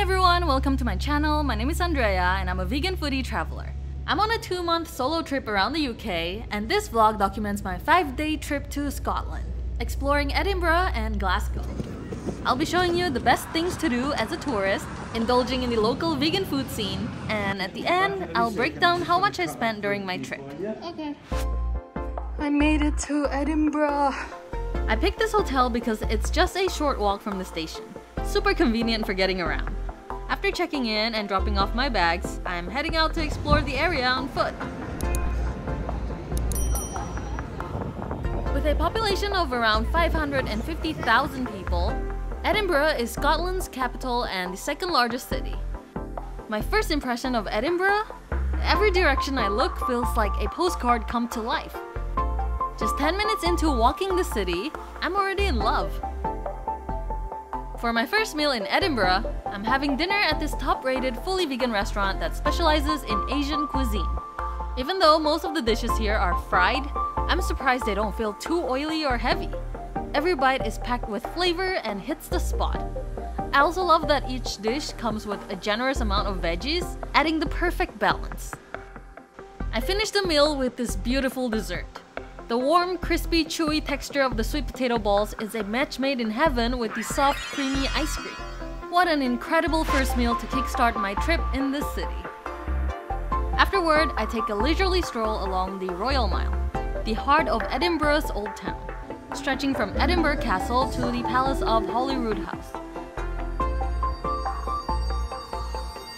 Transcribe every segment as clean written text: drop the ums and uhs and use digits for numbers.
everyone, welcome to my channel. My name is Andrea and I'm a vegan foodie traveler. I'm on a 2-month solo trip around the UK, and this vlog documents my 5-day trip to Scotland, exploring Edinburgh and Glasgow. I'll be showing you the best things to do as a tourist, indulging in the local vegan food scene, and at the end, I'll break down how much I spent during my trip. Okay. I made it to Edinburgh. I picked this hotel because it's just a short walk from the station. Super convenient for getting around. After checking in and dropping off my bags, I'm heading out to explore the area on foot. With a population of around 550,000 people, Edinburgh is Scotland's capital and the second largest city. My first impression of Edinburgh? Every direction I look feels like a postcard come to life. Just 10 minutes into walking the city, I'm already in love. For my first meal in Edinburgh, I'm having dinner at this top-rated fully vegan restaurant that specializes in Asian cuisine. Even though most of the dishes here are fried, I'm surprised they don't feel too oily or heavy. Every bite is packed with flavor and hits the spot. I also love that each dish comes with a generous amount of veggies, adding the perfect balance. I finished the meal with this beautiful dessert. The warm, crispy, chewy texture of the sweet potato balls is a match made in heaven with the soft, creamy ice cream. What an incredible first meal to kickstart my trip in this city. Afterward, I take a leisurely stroll along the Royal Mile, the heart of Edinburgh's old town, stretching from Edinburgh Castle to the Palace of Holyrood House.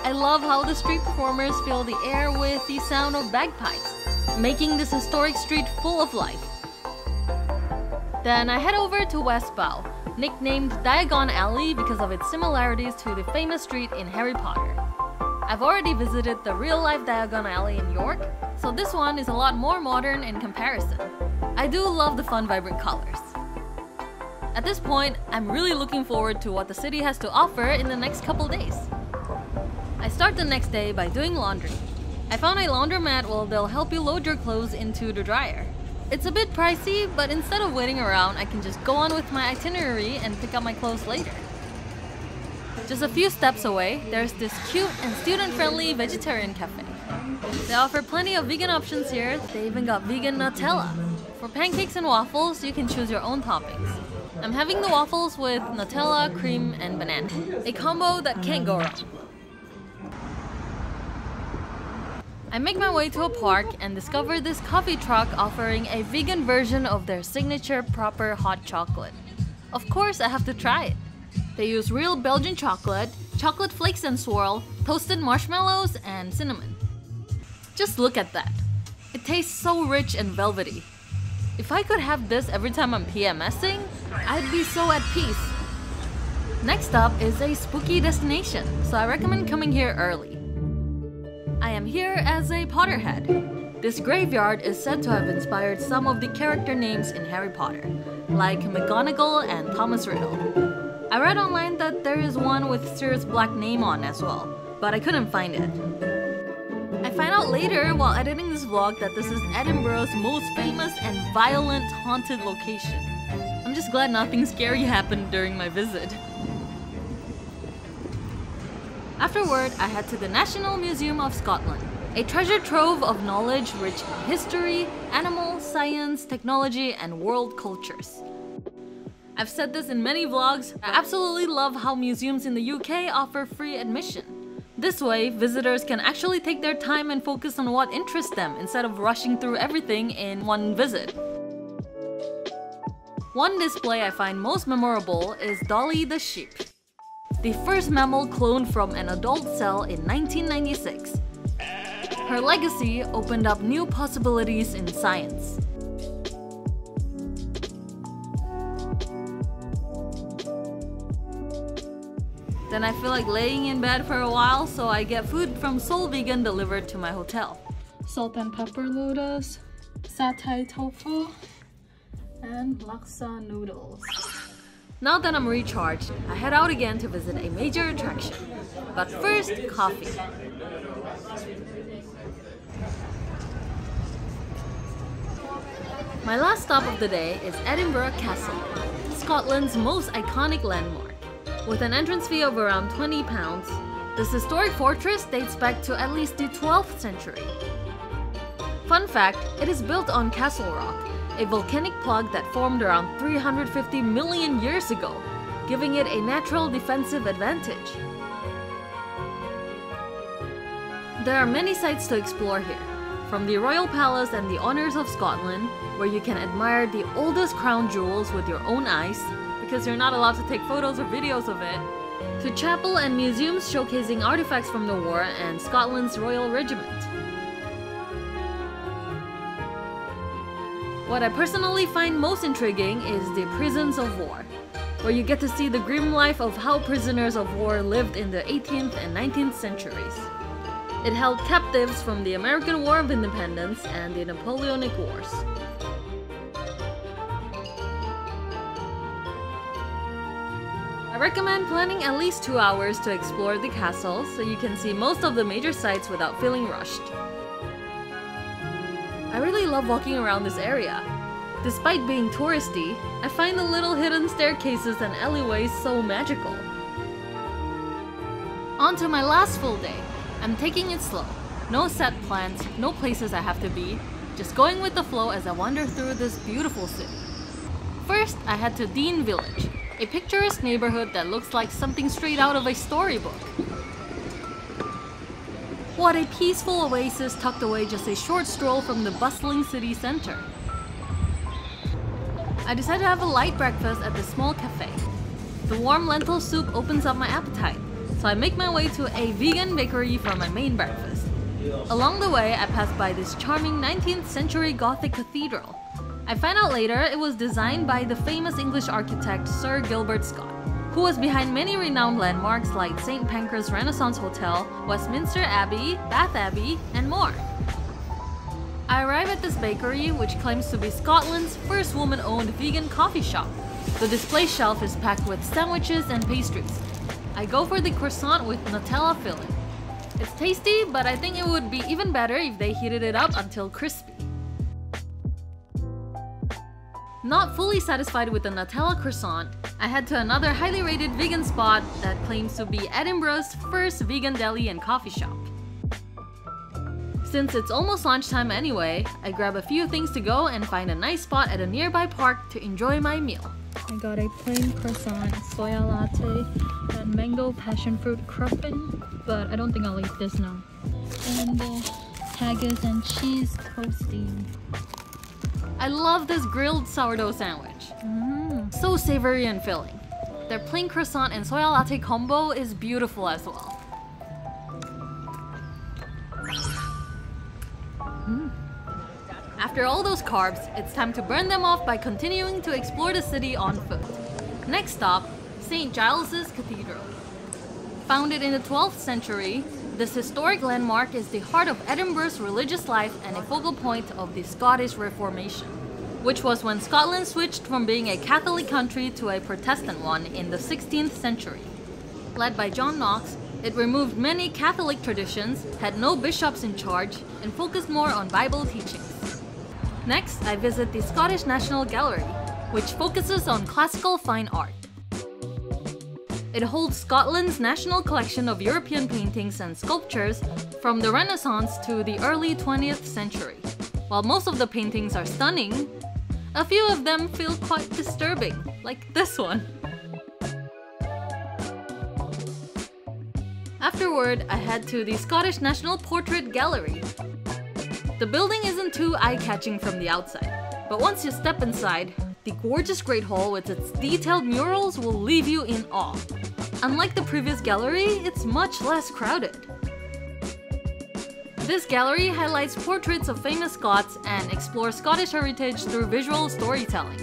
I love how the street performers fill the air with the sound of bagpipes, making this historic street full of life. Then I head over to West Bow, nicknamed Diagon Alley because of its similarities to the famous street in Harry Potter. I've already visited the real-life Diagon Alley in York, so this one is a lot more modern in comparison. I do love the fun, vibrant colors. At this point, I'm really looking forward to what the city has to offer in the next couple days. I start the next day by doing laundry. I found a laundromat where they'll help you load your clothes into the dryer. It's a bit pricey, but instead of waiting around, I can just go on with my itinerary and pick up my clothes later. Just a few steps away, there's this cute and student-friendly vegetarian cafe. They offer plenty of vegan options here. They even got vegan Nutella. For pancakes and waffles, you can choose your own toppings. I'm having the waffles with Nutella, cream, and banana. A combo that can't go wrong. I make my way to a park and discover this coffee truck offering a vegan version of their signature proper hot chocolate. Of course, I have to try it. They use real Belgian chocolate, chocolate flakes and swirl, toasted marshmallows, and cinnamon. Just look at that. It tastes so rich and velvety. If I could have this every time I'm PMSing, I'd be so at peace. Next up is a spooky destination, so I recommend coming here early. I am here as a Potterhead. This graveyard is said to have inspired some of the character names in Harry Potter, like McGonagall and Thomas Riddle. I read online that there is one with Sirius Black's name on as well, but I couldn't find it. I find out later while editing this vlog that this is Edinburgh's most famous and violent haunted location. I'm just glad nothing scary happened during my visit. Afterward, I head to the National Museum of Scotland, a treasure trove of knowledge rich in history, animals, science, technology, and world cultures. I've said this in many vlogs, I absolutely love how museums in the UK offer free admission. This way, visitors can actually take their time and focus on what interests them instead of rushing through everything in one visit. One display I find most memorable is Dolly the sheep, the first mammal cloned from an adult cell in 1996. Her legacy opened up new possibilities in science. Then I feel like laying in bed for a while, so I get food from Soul Vegan delivered to my hotel. Salt and pepper noodles, satay tofu, and laksa noodles. Now that I'm recharged, I head out again to visit a major attraction. But first, coffee. My last stop of the day is Edinburgh Castle, Scotland's most iconic landmark. With an entrance fee of around £20, this historic fortress dates back to at least the 12th century. Fun fact, it is built on Castle Rock, a volcanic plug that formed around 350 million years ago, giving it a natural defensive advantage. There are many sights to explore here, from the Royal Palace and the Honours of Scotland, where you can admire the oldest crown jewels with your own eyes, because you're not allowed to take photos or videos of it, to chapel and museums showcasing artifacts from the war and Scotland's Royal Regiment. What I personally find most intriguing is the prisons of war, where you get to see the grim life of how prisoners of war lived in the 18th and 19th centuries. It held captives from the American War of Independence and the Napoleonic Wars. I recommend planning at least 2 hours to explore the castle so you can see most of the major sites without feeling rushed. I really love walking around this area. Despite being touristy, I find the little hidden staircases and alleyways so magical. On to my last full day. I'm taking it slow. No set plans, no places I have to be, just going with the flow as I wander through this beautiful city. First, I head to Dean Village, a picturesque neighborhood that looks like something straight out of a storybook. What a peaceful oasis tucked away just a short stroll from the bustling city center. I decide to have a light breakfast at the small cafe. The warm lentil soup opens up my appetite, so I make my way to a vegan bakery for my main breakfast. Along the way, I pass by this charming 19th century Gothic cathedral. I find out later it was designed by the famous English architect Sir Gilbert Scott, who was behind many renowned landmarks like St. Pancras Renaissance Hotel, Westminster Abbey, Bath Abbey, and more. I arrive at this bakery, which claims to be Scotland's first woman-owned vegan coffee shop. The display shelf is packed with sandwiches and pastries. I go for the croissant with Nutella filling. It's tasty, but I think it would be even better if they heated it up until crispy. Not fully satisfied with the Nutella croissant, I head to another highly rated vegan spot that claims to be Edinburgh's first vegan deli and coffee shop. Since it's almost lunchtime anyway, I grab a few things to go and find a nice spot at a nearby park to enjoy my meal. I got a plain croissant, soya latte, and mango passion fruit crumpin, but I don't think I'll eat this now. And haggis and cheese toasting. I love this grilled sourdough sandwich. So savory and filling. Their plain croissant and soya latte combo is beautiful as well. After all those carbs, it's time to burn them off by continuing to explore the city on foot. Next stop, St. Giles Cathedral. Founded in the 12th century, this historic landmark is the heart of Edinburgh's religious life and a focal point of the Scottish Reformation, which was when Scotland switched from being a Catholic country to a Protestant one in the 16th century. Led by John Knox, it removed many Catholic traditions, had no bishops in charge, and focused more on Bible teachings. Next, I visit the Scottish National Gallery, which focuses on classical fine art. It holds Scotland's national collection of European paintings and sculptures from the Renaissance to the early 20th century. While most of the paintings are stunning, a few of them feel quite disturbing, like this one. Afterward, I head to the Scottish National Portrait Gallery. The building isn't too eye-catching from the outside, but once you step inside, the gorgeous Great Hall with its detailed murals will leave you in awe. Unlike the previous gallery, it's much less crowded. This gallery highlights portraits of famous Scots and explores Scottish heritage through visual storytelling.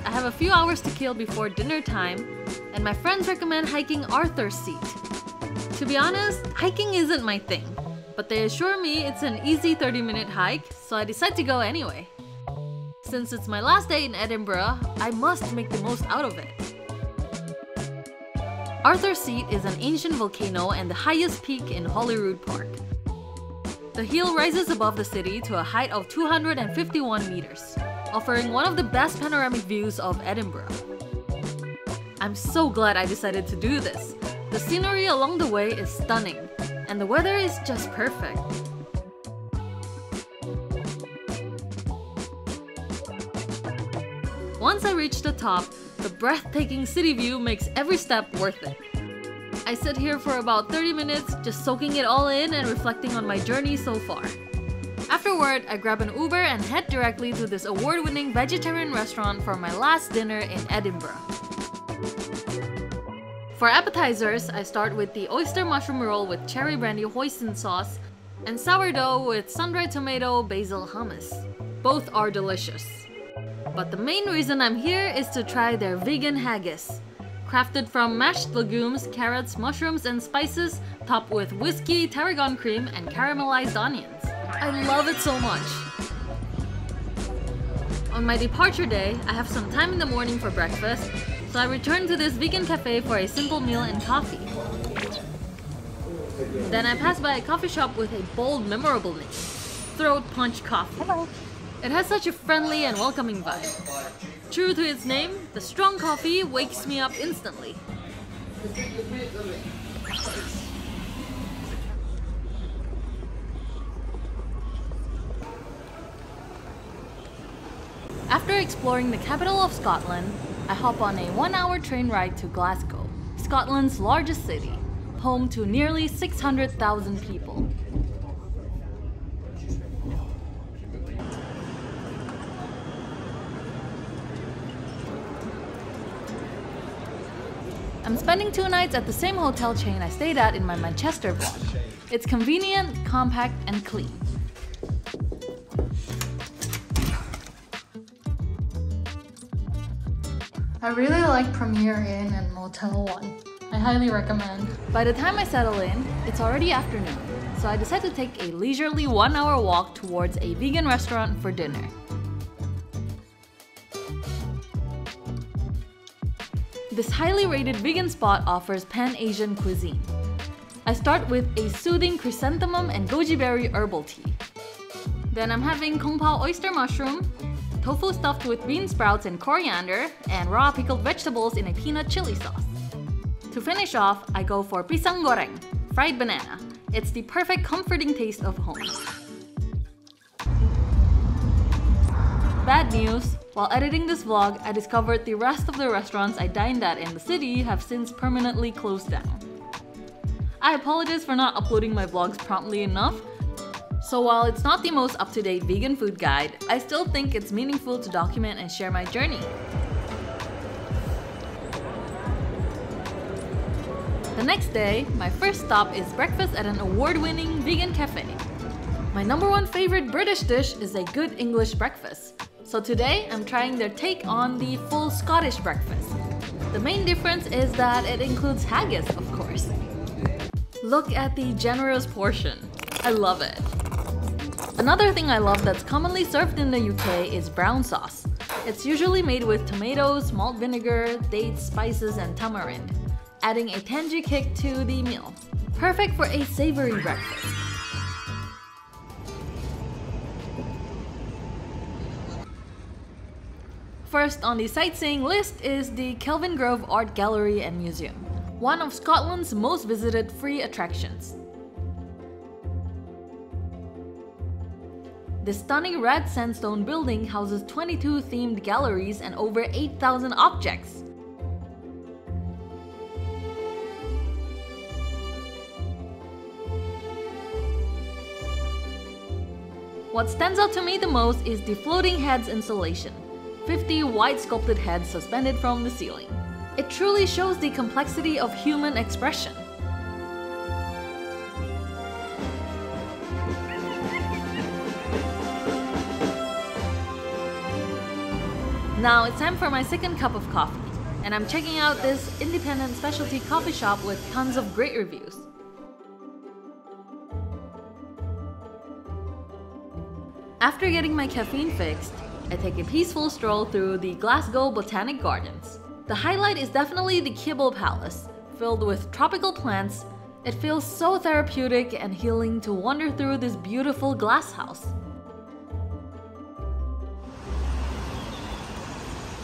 I have a few hours to kill before dinner time, and my friends recommend hiking Arthur's Seat. To be honest, hiking isn't my thing, but they assure me it's an easy 30-minute hike, so I decide to go anyway. Since it's my last day in Edinburgh, I must make the most out of it. Arthur's Seat is an ancient volcano and the highest peak in Holyrood Park. The hill rises above the city to a height of 251 meters, offering one of the best panoramic views of Edinburgh. I'm so glad I decided to do this. The scenery along the way is stunning, and the weather is just perfect. Once I reach the top, the breathtaking city view makes every step worth it. I sit here for about 30 minutes just soaking it all in and reflecting on my journey so far. Afterward, I grab an Uber and head directly to this award-winning vegetarian restaurant for my last dinner in Edinburgh. For appetizers, I start with the oyster mushroom roll with cherry brandy hoisin sauce and sourdough with sun-dried tomato basil hummus. Both are delicious. But the main reason I'm here is to try their vegan haggis. Crafted from mashed legumes, carrots, mushrooms, and spices, topped with whiskey, tarragon cream, and caramelized onions. I love it so much! On my departure day, I have some time in the morning for breakfast, so I return to this vegan cafe for a simple meal and coffee. Then I pass by a coffee shop with a bold, memorable name, Throat Punch Coffee. Hello. It has such a friendly and welcoming vibe. True to its name, the strong coffee wakes me up instantly. After exploring the capital of Scotland, I hop on a 1-hour train ride to Glasgow, Scotland's largest city, home to nearly 600,000 people. I'm spending 2 nights at the same hotel chain I stayed at in my Manchester vlog. It's convenient, compact, and clean. I really like Premier Inn and Motel 1. I highly recommend. By the time I settle in, it's already afternoon, so I decide to take a leisurely 1-hour walk towards a vegan restaurant for dinner. This highly rated vegan spot offers Pan-Asian cuisine. I start with a soothing chrysanthemum and goji berry herbal tea. Then I'm having kung pao oyster mushroom, tofu stuffed with bean sprouts and coriander, and raw pickled vegetables in a peanut chili sauce. To finish off, I go for pisang goreng, fried banana. It's the perfect comforting taste of home. Bad news, while editing this vlog, I discovered the rest of the restaurants I dined at in the city have since permanently closed down. I apologize for not uploading my vlogs promptly enough, so while it's not the most up-to-date vegan food guide, I still think it's meaningful to document and share my journey. The next day, my first stop is breakfast at an award-winning vegan cafe. My #1 favorite British dish is a good English breakfast. So today, I'm trying their take on the full Scottish breakfast. The main difference is that it includes haggis, of course. Look at the generous portion. I love it. Another thing I love that's commonly served in the UK is brown sauce. It's usually made with tomatoes, malt vinegar, dates, spices, and tamarind, adding a tangy kick to the meal. Perfect for a savory breakfast. First on the sightseeing list is the Kelvingrove Art Gallery and Museum, one of Scotland's most visited free attractions. This stunning red sandstone building houses 22 themed galleries and over 8,000 objects. What stands out to me the most is the floating heads installation. 50 white sculpted heads suspended from the ceiling. It truly shows the complexity of human expression. Now it's time for my second cup of coffee, and I'm checking out this independent specialty coffee shop with tons of great reviews. After getting my caffeine fixed, I take a peaceful stroll through the Glasgow Botanic Gardens. The highlight is definitely the Kibble Palace, filled with tropical plants. It feels so therapeutic and healing to wander through this beautiful glass house.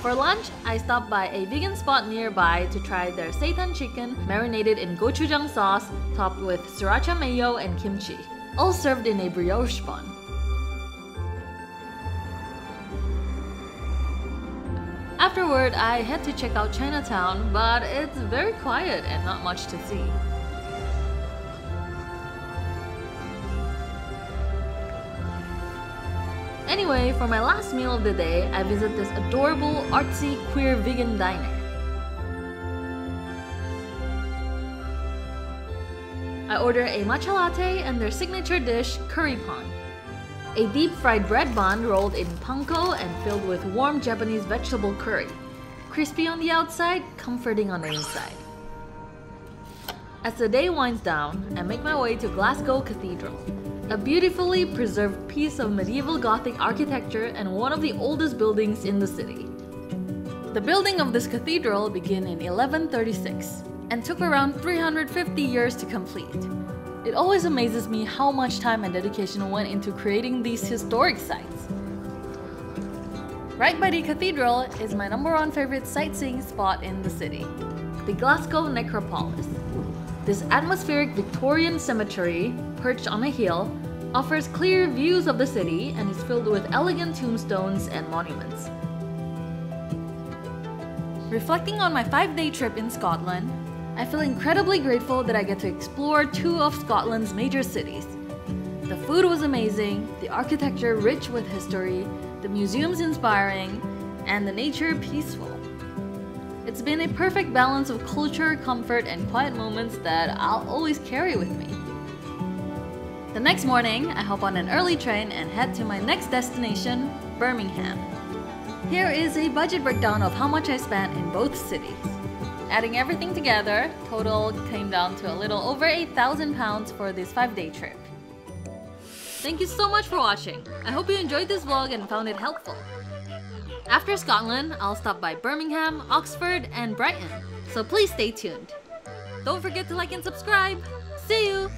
For lunch, I stopped by a vegan spot nearby to try their seitan chicken marinated in gochujang sauce topped with sriracha mayo and kimchi, all served in a brioche bun. Afterward, I had to check out Chinatown, but it's very quiet and not much to see. Anyway, for my last meal of the day, I visit this adorable, artsy, queer vegan diner. I order a matcha latte and their signature dish, curry pon. A deep-fried bread bun rolled in panko and filled with warm Japanese vegetable curry. Crispy on the outside, comforting on the inside. As the day winds down, I make my way to Glasgow Cathedral, a beautifully preserved piece of medieval Gothic architecture and one of the oldest buildings in the city. The building of this cathedral began in 1136 and took around 350 years to complete. It always amazes me how much time and dedication went into creating these historic sites. Right by the cathedral is my #1 favorite sightseeing spot in the city, the Glasgow Necropolis. This atmospheric Victorian cemetery, perched on a hill, offers clear views of the city and is filled with elegant tombstones and monuments. Reflecting on my 5-day trip in Scotland, I feel incredibly grateful that I get to explore 2 of Scotland's major cities. The food was amazing, the architecture rich with history, the museums inspiring, and the nature peaceful. It's been a perfect balance of culture, comfort, and quiet moments that I'll always carry with me. The next morning, I hop on an early train and head to my next destination, Birmingham. Here is a budget breakdown of how much I spent in both cities. Adding everything together, total came down to a little over £8,000 for this 5-day trip. Thank you so much for watching. I hope you enjoyed this vlog and found it helpful. After Scotland, I'll stop by Birmingham, Oxford, and Brighton, so please stay tuned. Don't forget to like and subscribe. See you!